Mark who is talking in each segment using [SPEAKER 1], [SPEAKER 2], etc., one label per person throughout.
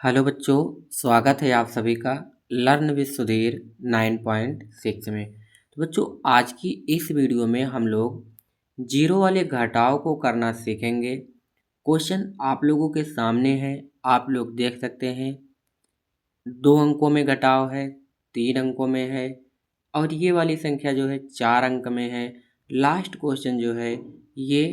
[SPEAKER 1] Hello बच्चों, स्वागत है आप सभी का लर्न विद सुधीर 9.6 में। तो बच्चों, आज की इस वीडियो में हम लोग जीरो वाले घटाव को करना सीखेंगे। क्वेश्चन आप लोगों के सामने है, आप लोग देख सकते हैं। 2 अंकों में घटाव है, 3 अंकों में है और ये वाली संख्या जो है 4 अंक में है। लास्ट क्वेश्चन जो है ये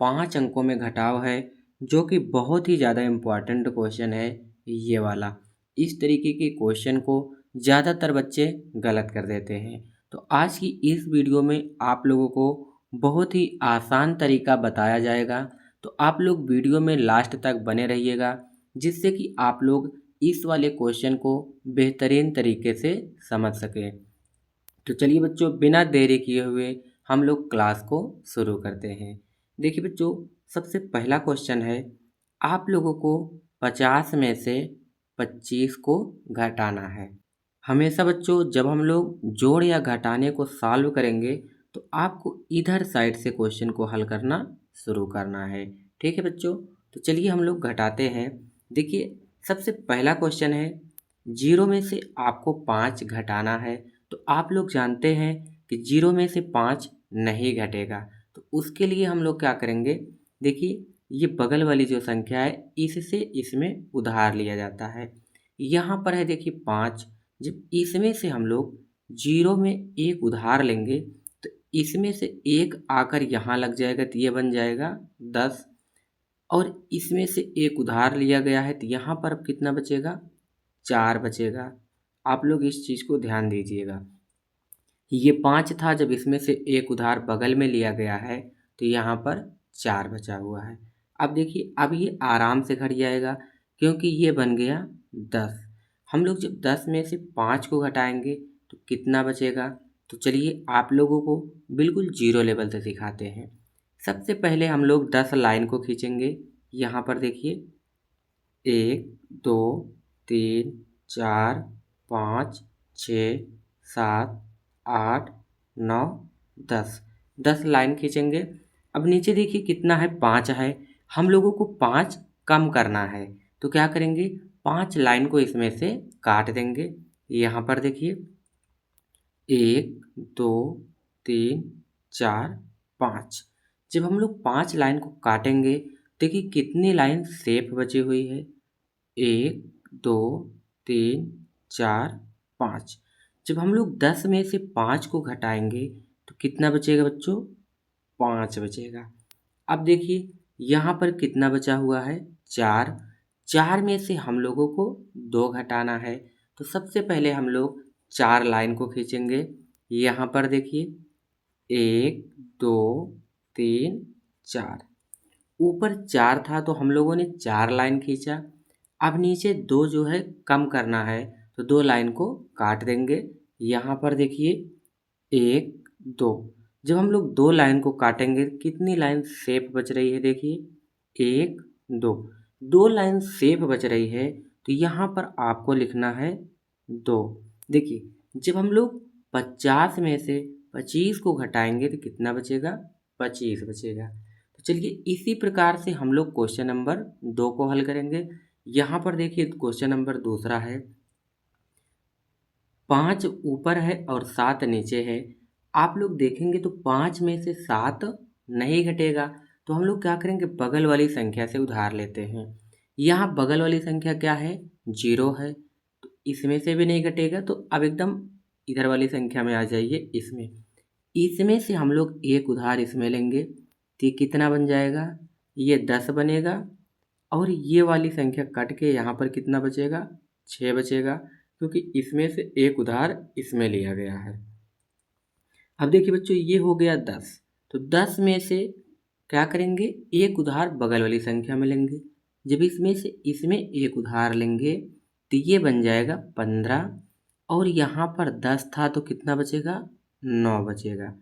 [SPEAKER 1] 5 अंकों में घटाव है, जो कि बहुत ही ज़्यादा इम्पोर्टेंट क्वेश्चन है ये वाला। इस तरीके के क्वेश्चन को ज़्यादातर बच्चे गलत कर देते हैं। तो आज की इस वीडियो में आप लोगों को बहुत ही आसान तरीका बताया जाएगा। तो आप लोग वीडियो में लास्ट तक बने रहिएगा, जिससे कि आप लोग इस वाले क्वेश्चन को बेहतरीन तरीके से समझ सकें। तो चलिए बच्चों, बिना देरी किए हुए हम लोग क्लास को शुरू करते हैं। देखिए बच्चों, सबसे पहला क्वेश्चन है, आप लोगों को 50 में से 25 को घटाना है। हमेशा बच्चों, जब हम लोग जोड़ या घटाने को सॉल्व करेंगे तो आपको इधर साइड से क्वेश्चन को हल करना शुरू करना है। ठीक है बच्चों, तो चलिए हम लोग घटाते हैं। देखिए, सबसे पहला क्वेश्चन है, जीरो में से आपको 5 घटाना है। तो आप लोग जानते हैं कि जीरो में से 5 नहीं घटेगा। तो उसके लिए हम लोग क्या करेंगे, देखिए ये बगल वाली जो संख्या है इससे इसमें उधार लिया जाता है। यहाँ पर है देखिए 5, जब इसमें से हम लोग जीरो में एक उधार लेंगे तो इसमें से एक आकर यहाँ लग जाएगा, तो ये बन जाएगा 10। और इसमें से एक उधार लिया गया है तो यहाँ पर अब कितना बचेगा, 4 बचेगा। आप लोग इस चीज़ को ध्यान दीजिएगा। ये 5 था, जब इसमें से एक उधार बगल में लिया गया है तो यहाँ पर 4 बचा हुआ है। अब देखिए, अब ये आराम से घट जाएगा क्योंकि ये बन गया 10। हम लोग जब 10 में से 5 को घटाएंगे तो कितना बचेगा। तो चलिए आप लोगों को बिल्कुल जीरो लेवल से सिखाते हैं। सबसे पहले हम लोग 10 लाइन को खींचेंगे। यहाँ पर देखिए 1 2 3 4 5 6 7 8 9 10, 10 लाइन खींचेंगे। अब नीचे देखिए कितना है, 5 है। हम लोगों को 5 कम करना है तो क्या करेंगे, 5 लाइन को इसमें से काट देंगे। यहाँ पर देखिए 1 2 3 4 5। जब हम लोग 5 लाइन को काटेंगे, देखिए कितनी लाइन सेफ बची हुई है, 1 2 3 4 5। जब हम लोग 10 में से 5 को घटाएंगे तो कितना बचेगा बच्चों, 5 बचेगा। अब देखिए यहाँ पर कितना बचा हुआ है, 4। 4 में से हम लोगों को 2 घटाना है। तो सबसे पहले हम लोग 4 लाइन को खींचेंगे। यहाँ पर देखिए 1 2 3 4। ऊपर 4 था तो हम लोगों ने 4 लाइन खींचा। अब नीचे 2 जो है कम करना है तो 2 लाइन को काट देंगे। यहाँ पर देखिए 1 2। जब हम लोग 2 लाइन को काटेंगे कितनी लाइन सेफ बच रही है, देखिए 1 2। 2 लाइन सेफ बच रही है तो यहाँ पर आपको लिखना है 2। देखिए जब हम लोग 50 में से 25 को घटाएंगे तो कितना बचेगा, 25 बचेगा। तो चलिए इसी प्रकार से हम लोग क्वेश्चन नंबर 2 को हल करेंगे। यहाँ पर देखिए क्वेश्चन नंबर दूसरा है, 5 ऊपर है और 7 नीचे है। आप लोग देखेंगे तो 5 में से 7 नहीं घटेगा। तो हम लोग क्या करेंगे, बगल वाली संख्या से उधार लेते हैं। यहाँ बगल वाली संख्या क्या है, 0 है। तो इसमें से भी नहीं घटेगा, तो अब एकदम इधर वाली संख्या में आ जाइए, इसमें इसमें से हम लोग एक उधार इसमें लेंगे तो ये कितना बन जाएगा, ये 10 बनेगा। और ये वाली संख्या कट के यहाँ पर कितना बचेगा, 6 बचेगा, क्योंकि इसमें से एक उधार इसमें लिया गया है। अब देखिए बच्चों, ये हो गया 10। तो 10 में से क्या करेंगे, एक उधार बगल वाली संख्या में लेंगे। जब इसमें से इसमें एक उधार लेंगे तो ये बन जाएगा 15। और यहाँ पर 10 था तो कितना बचेगा, 9 बचेगा।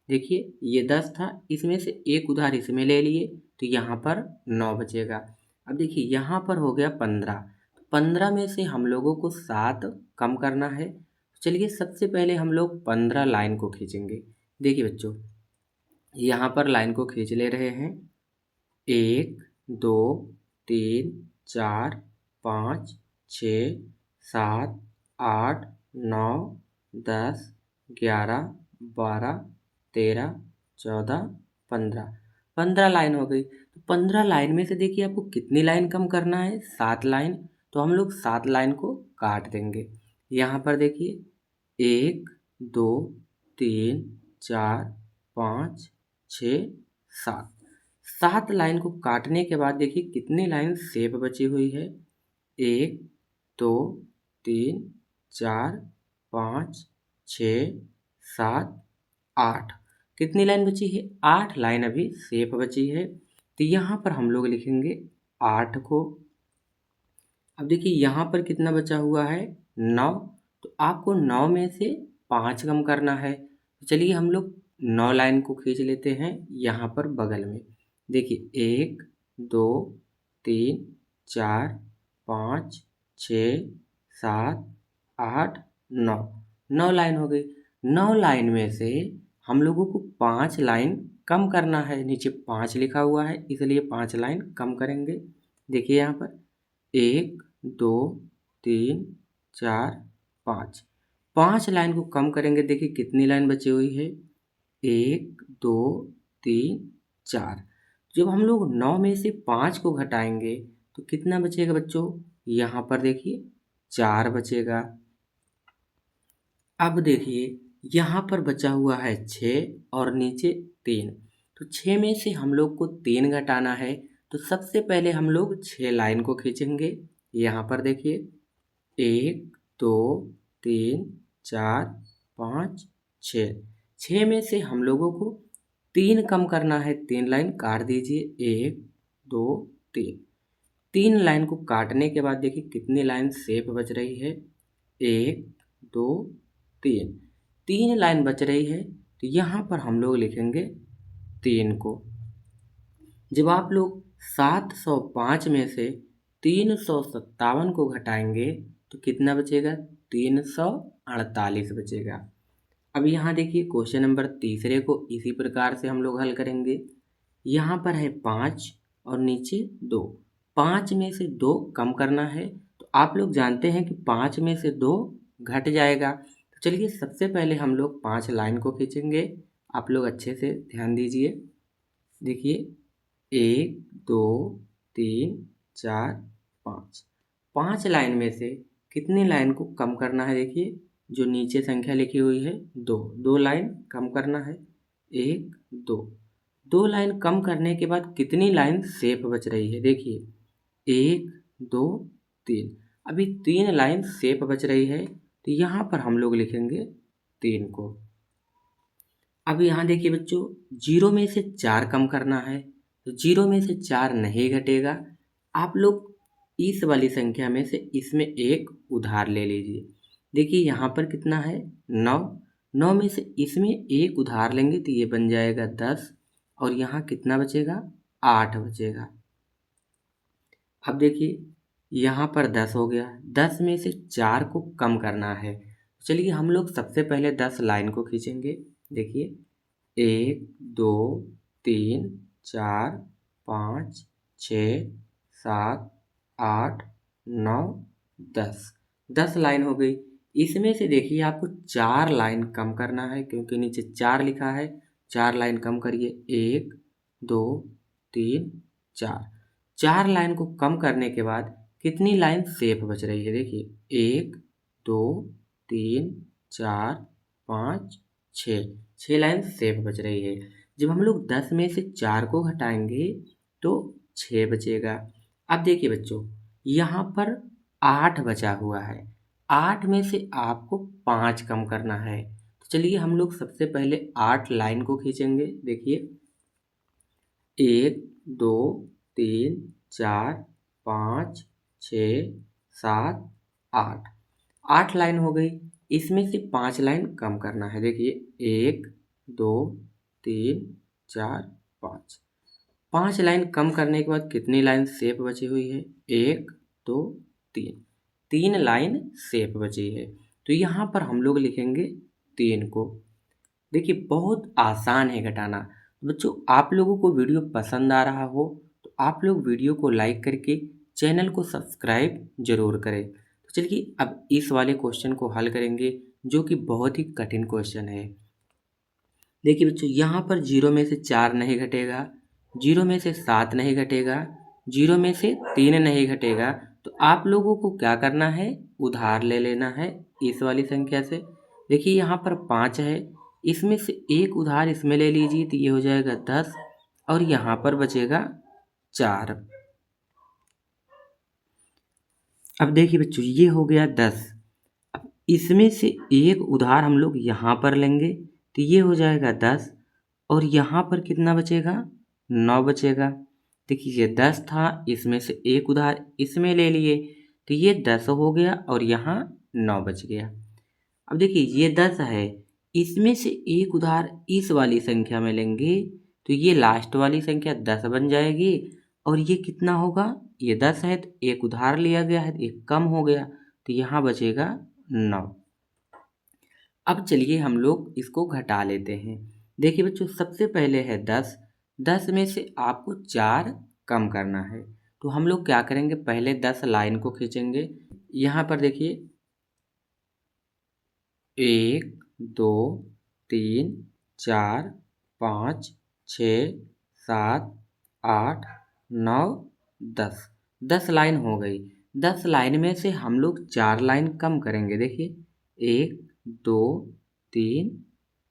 [SPEAKER 1] देखिए ये 10 था, इसमें से एक उधार इसमें ले लिए तो यहाँ पर 9 बचेगा। अब देखिए यहाँ पर हो गया 15। 15 में से हम लोगों को 7 कम करना है। चलिए सबसे पहले हम लोग 15 लाइन को खींचेंगे। देखिए बच्चों, यहाँ पर लाइन को खींच ले रहे हैं, 1 2 3 4 5 6 7 8 9 10 11 12 13 14 15 15 लाइन हो गई। तो 15 लाइन में से देखिए आपको कितनी लाइन कम करना है, 7 लाइन। तो हम लोग 7 लाइन को काट देंगे। यहाँ पर देखिए 1 2 3 4 5 6 7 7 लाइन को काटने के बाद देखिए कितनी लाइन शेप बची हुई है। 1 2 3 4 5 6 7 8 कितनी लाइन बची है, 8 लाइन अभी शेप बची है। तो यहाँ पर हम लोग लिखेंगे 8 को। अब देखिए यहाँ पर कितना बचा हुआ है, 9। तो आपको 9 में से 5 कम करना है। तो चलिए हम लोग 9 लाइन को खींच लेते हैं यहाँ पर बगल में। देखिए 1 2 3 4 5 6 7 8 9 9 लाइन हो गई। 9 लाइन में से हम लोगों को 5 लाइन कम करना है। नीचे 5 लिखा हुआ है इसलिए 5 लाइन कम करेंगे। देखिए यहाँ पर 1 2 3 4 5 5 लाइन को कम करेंगे। देखिए कितनी लाइन बची हुई है, 1 2 3 4। जब हम लोग 9 में से 5 को घटाएंगे तो कितना बचेगा बच्चों, यहाँ पर देखिए 4 बचेगा। अब देखिए यहाँ पर बचा हुआ है 6 और नीचे 3। तो 6 में से हम लोग को 3 घटाना है। तो सबसे पहले हम लोग 6 लाइन को खींचेंगे। यहाँ पर देखिए 1 2 3 4 5 6। 6 में से हम लोगों को 3 कम करना है। 3 लाइन काट दीजिए, 1 2 3। 3 लाइन को काटने के बाद देखिए कितनी लाइन शेप बच रही है, 1 2 3। 3 लाइन बच रही है। तो यहाँ पर हम लोग लिखेंगे 3 को। जब आप लोग 705 में से 357 को घटाएंगे तो कितना बचेगा, 348 बचेगा। अब यहाँ देखिए क्वेश्चन नंबर तीसरे को इसी प्रकार से हम लोग हल करेंगे। यहाँ पर है 5 और नीचे 2। 5 में से 2 कम करना है। तो आप लोग जानते हैं कि 5 में से 2 घट जाएगा। तो चलिए सबसे पहले हम लोग 5 लाइन को खींचेंगे। आप लोग अच्छे से ध्यान दीजिए। देखिए 1 2 3 4 5। 5 लाइन में से कितनी लाइन को कम करना है, देखिए जो नीचे संख्या लिखी हुई है 2। 2 लाइन कम करना है, 1 2। 2 लाइन कम करने के बाद कितनी लाइन शेप बच रही है, देखिए 1 2 3। अभी 3 लाइन शेप बच रही है। तो यहाँ पर हम लोग लिखेंगे 3 को। अब यहाँ देखिए बच्चों 0 में से 4 कम करना है। तो 0 में से 4 नहीं घटेगा। आप लोग इस वाली संख्या में से इसमें एक उधार ले लीजिए। देखिए यहाँ पर कितना है, 9। 9 में से इसमें एक उधार लेंगे तो ये बन जाएगा 10। और यहाँ कितना बचेगा, 8 बचेगा। अब देखिए यहाँ पर 10 हो गया। 10 में से 4 को कम करना है। चलिए हम लोग सबसे पहले 10 लाइन को खींचेंगे। देखिए 1 2 3 4 5 6 7 8 9 10। 10 लाइन हो गई। इसमें से देखिए आपको 4 लाइन कम करना है क्योंकि नीचे 4 लिखा है। 4 लाइन कम करिए, 1 2 3 4। 4 लाइन को कम करने के बाद कितनी लाइन शेप बच रही है, देखिए 1 2 3 4 5 6। 6 लाइन शेप बच रही है। जब हम लोग 10 में से 4 को घटाएंगे तो 6 बचेगा। अब देखिए बच्चों यहाँ पर 8 बचा हुआ है। 8 में से आपको 5 कम करना है। तो चलिए हम लोग सबसे पहले 8 लाइन को खींचेंगे। देखिए 1 2 3 4 5 6 7 8। 8 लाइन हो गई। इसमें से 5 लाइन कम करना है। देखिए 1 2 3 4 5। 5 लाइन कम करने के बाद कितनी लाइन शेप बची हुई है, 1 2 3। 3 लाइन शेप बची है। तो यहाँ पर हम लोग लिखेंगे 3 को। देखिए बहुत आसान है घटाना। बच्चों आप लोगों को वीडियो पसंद आ रहा हो तो आप लोग वीडियो को लाइक करके चैनल को सब्सक्राइब जरूर करें। तो चलिए अब इस वाले क्वेश्चन को हल करेंगे, जो कि बहुत ही कठिन क्वेश्चन है। देखिए बच्चों, यहाँ पर 0 में से 4 नहीं घटेगा, 0 में से 7 नहीं घटेगा, 0 में से 3 नहीं घटेगा। तो आप लोगों को क्या करना है, उधार ले लेना है इस वाली संख्या से। देखिए यहाँ पर 5 है, इसमें से एक उधार इसमें ले लीजिए तो ये हो जाएगा 10, और यहाँ पर बचेगा 4। अब देखिए बच्चों, ये हो गया 10। अब इसमें से एक उधार हम लोग यहाँ पर लेंगे तो ये हो जाएगा 10, और यहाँ पर कितना बचेगा, 9 बचेगा। देखिए ये 10 था, इसमें से एक उधार इसमें ले लिए तो ये 10 हो गया, और यहाँ 9 बच गया। अब देखिए ये 10 है, इसमें से एक उधार इस वाली संख्या में लेंगे तो ये लास्ट वाली संख्या 10 बन जाएगी, और ये कितना होगा, ये 10 है तो एक उधार लिया गया है तो एक कम हो गया, तो यहाँ बचेगा 9। अब चलिए हम लोग इसको घटा लेते हैं। देखिए बच्चों, सबसे पहले है 10, 10 में से आपको 4 कम करना है। तो हम लोग क्या करेंगे, पहले 10 लाइन को खींचेंगे। यहाँ पर देखिए 1 2 3 4 5 6 7 8 9 10, 10 लाइन हो गई। 10 लाइन में से हम लोग 4 लाइन कम करेंगे। देखिए 1 2 3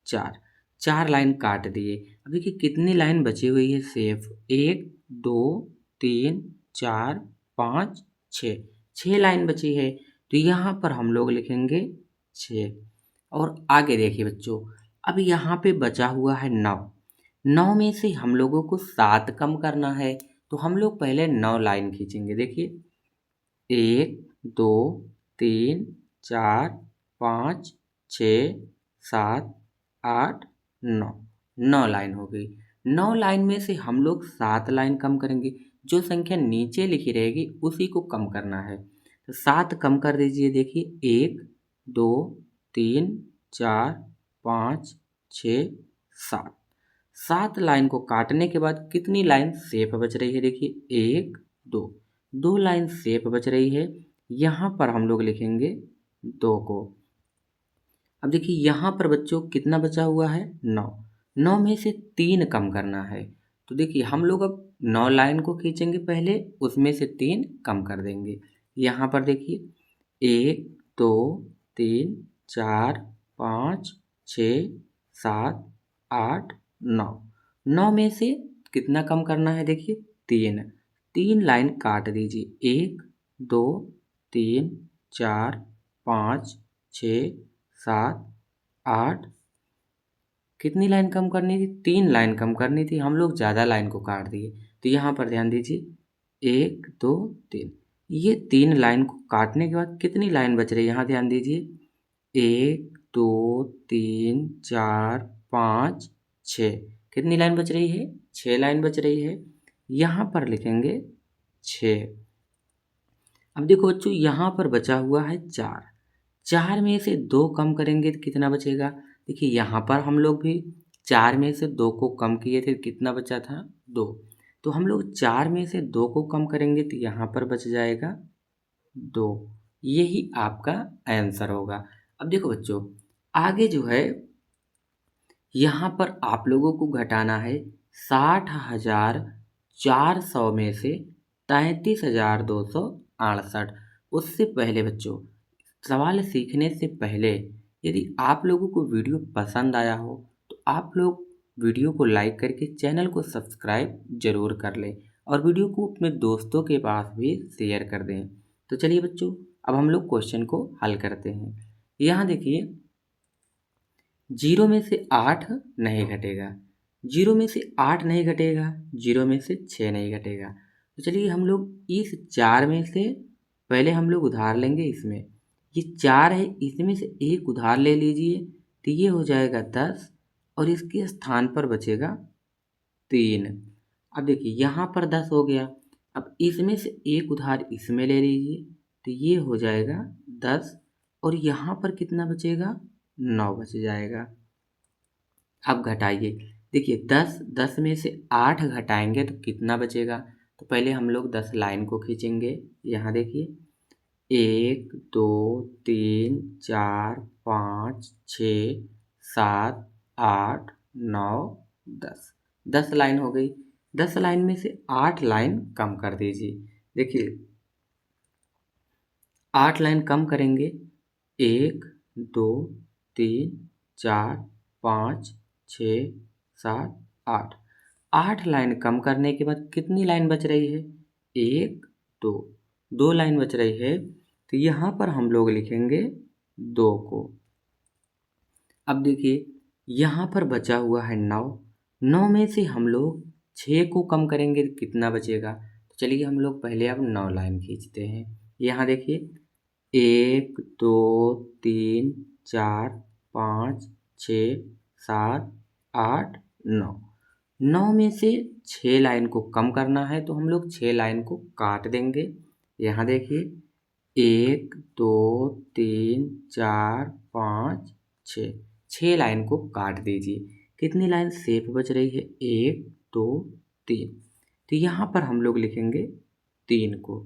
[SPEAKER 1] 4, 4 लाइन काट दिए। अब देखिए कितनी लाइन बची हुई है सेफ, 1 2 3 4 5 6, 6 लाइन बची है। तो यहाँ पर हम लोग लिखेंगे 6। और आगे देखिए बच्चों, अब यहाँ पे बचा हुआ है 9, 9 में से हम लोगों को 7 कम करना है। तो हम लोग पहले 9 लाइन खींचेंगे। देखिए 1 2 3 4 5 6 7 8 9, 9 लाइन हो गई। 9 लाइन में से हम लोग 7 लाइन कम करेंगे, जो संख्या नीचे लिखी रहेगी उसी को कम करना है। तो 7 कम कर दीजिए। देखिए 1 2 3 4 5 6 7, 7 लाइन को काटने के बाद कितनी लाइन सेफ बच रही है, देखिए 1 2, 2 लाइन सेफ बच रही है। यहाँ पर हम लोग लिखेंगे 2 को। अब देखिए यहाँ पर बच्चों कितना बचा हुआ है, 9, 9 में से 3 कम करना है। तो देखिए हम लोग अब 9 लाइन को खींचेंगे पहले, उसमें से 3 कम कर देंगे। यहाँ पर देखिए 1 2 3 4 5 6 7 8 9, 9 में से कितना कम करना है, देखिए 3, 3 लाइन काट दीजिए। 1 2 3 4 5 6 7 8, कितनी लाइन कम करनी थी, 3 लाइन कम करनी थी, हम लोग ज़्यादा लाइन को काट दिए। तो यहाँ पर ध्यान दीजिए 1 2 3, ये 3 लाइन को काटने के बाद कितनी लाइन बच रही है, यहाँ ध्यान दीजिए 1 2 3 4 5 6, कितनी लाइन बच रही है, 6 लाइन बच रही है। यहाँ पर लिखेंगे 6। अब देखो बच्चों, यहाँ पर बचा हुआ है 4, 4 में से 2 कम करेंगे तो कितना बचेगा। देखिए यहाँ पर हम लोग भी 4 में से 2 को कम किए थे, कितना बचा था, 2। तो हम लोग 4 में से 2 को कम करेंगे तो यहाँ पर बच जाएगा 2। यही आपका आंसर होगा। अब देखो बच्चों, आगे जो है यहाँ पर आप लोगों को घटाना है 60,400 में से 33,268। उससे पहले बच्चों, सवाल सीखने से पहले यदि आप लोगों को वीडियो पसंद आया हो तो आप लोग वीडियो को लाइक करके चैनल को सब्सक्राइब जरूर कर लें, और वीडियो को अपने दोस्तों के पास भी शेयर कर दें। तो चलिए बच्चों, अब हम लोग क्वेश्चन को हल करते हैं। यहाँ देखिए 0 में से 8 नहीं घटेगा, 0 में से 8 नहीं घटेगा, 0 में से 6 नहीं घटेगा। तो चलिए हम लोग इस 4 में से पहले हम लोग उधार लेंगे। इसमें ये 4 है, इसमें से एक उधार ले लीजिए तो ये हो जाएगा 10, और इसके स्थान पर बचेगा 3। अब देखिए यहाँ पर 10 हो गया, अब इसमें से एक उधार इसमें ले लीजिए तो ये हो जाएगा 10, और यहाँ पर कितना बचेगा, 9 बच जाएगा। अब घटाइए। देखिए 10 में से 8 घटाएंगे तो कितना बचेगा, तो पहले हम लोग 10 लाइन को खींचेंगे। यहाँ देखिए 1 2 3 4 5 6 7 8 9 10। 10 लाइन हो गई। 10 लाइन में से 8 लाइन कम कर दीजिए। देखिए 8 लाइन कम करेंगे। 1 2 3 4 5 6 7 8। 8 लाइन कम करने के बाद कितनी लाइन बच रही है? 1 2। 2 लाइन बच रही है, तो यहाँ पर हम लोग लिखेंगे 2 को। अब देखिए यहाँ पर बचा हुआ है 9। 9 में से हम लोग 6 को कम करेंगे तो कितना बचेगा? तो चलिए हम लोग पहले अब 9 लाइन खींचते हैं। यहाँ देखिए 1 2 3 4 5 6 7 8 9। 9 में से 6 लाइन को कम करना है, तो हम लोग 6 लाइन को काट देंगे। यहाँ देखिए 1 2 3 4 5 6। 6 लाइन को काट दीजिए। कितनी लाइन शेप बच रही है? 1 2 3। तो यहाँ पर हम लोग लिखेंगे 3 को।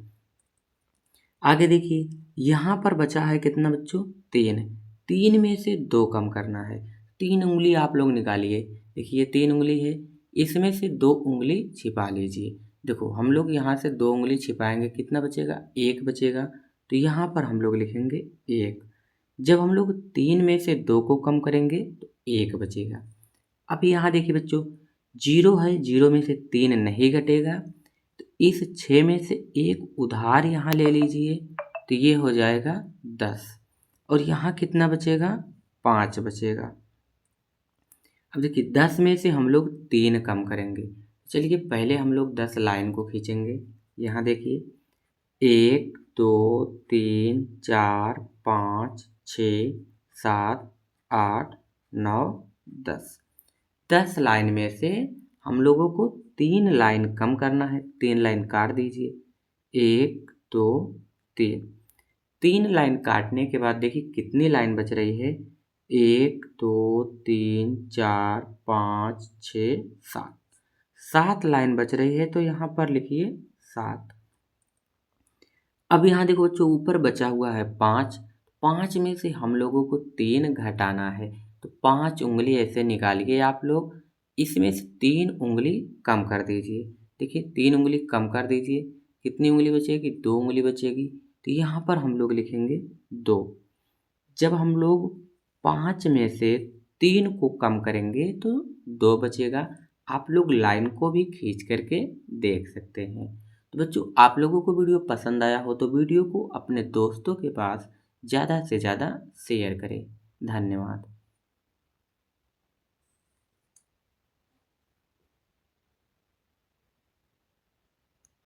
[SPEAKER 1] आगे देखिए यहाँ पर बचा है कितना बच्चों? 3। 3 में से 2 कम करना है। 3 उंगली आप लोग निकालिए। देखिए 3 उंगली है, इसमें से 2 उंगली छिपा लीजिए। देखो हम लोग यहाँ से 2 उंगली छिपाएंगे, कितना बचेगा? 1 बचेगा। तो यहाँ पर हम लोग लिखेंगे 1। जब हम लोग 3 में से 2 को कम करेंगे तो 1 बचेगा। अब यहाँ देखिए बच्चों 0 है, 0 में से 3 नहीं घटेगा, तो इस 6 में से 1 उधार यहाँ ले लीजिए, तो ये हो जाएगा 10। और यहाँ कितना बचेगा? 5 बचेगा। अब देखिए 10 में से हम लोग 3 कम करेंगे। चलिए पहले हम लोग 10 लाइन को खींचेंगे। यहाँ देखिए 1 2 3 4 5 6 7 8 9 10। 10 लाइन में से हम लोगों को 3 लाइन कम करना है। 3 लाइन काट दीजिए। 1 2 3। 3 लाइन काटने के बाद देखिए कितनी लाइन बच रही है? 1 2 3 4 5 6 7। 7 लाइन बच रही है, तो यहाँ पर लिखिए 7। अब यहाँ देखो बच्चों ऊपर बचा हुआ है 5। 5 में से हम लोगों को 3 घटाना है, तो 5 उंगली ऐसे निकालिए आप लोग। इसमें से 3 उंगली कम कर दीजिए। देखिए 3 उंगली कम कर दीजिए। कितनी उंगली बचेगी? 2 उंगली बचेगी। तो यहाँ पर हम लोग लिखेंगे 2। जब हम लोग 5 में से 3 को कम करेंगे तो 2 बचेगा। आप लोग लाइन को भी खींच करके देख सकते हैं। तो बच्चों आप लोगों को वीडियो पसंद आया हो तो वीडियो को अपने दोस्तों के पास ज़्यादा से ज़्यादा शेयर करें। धन्यवाद।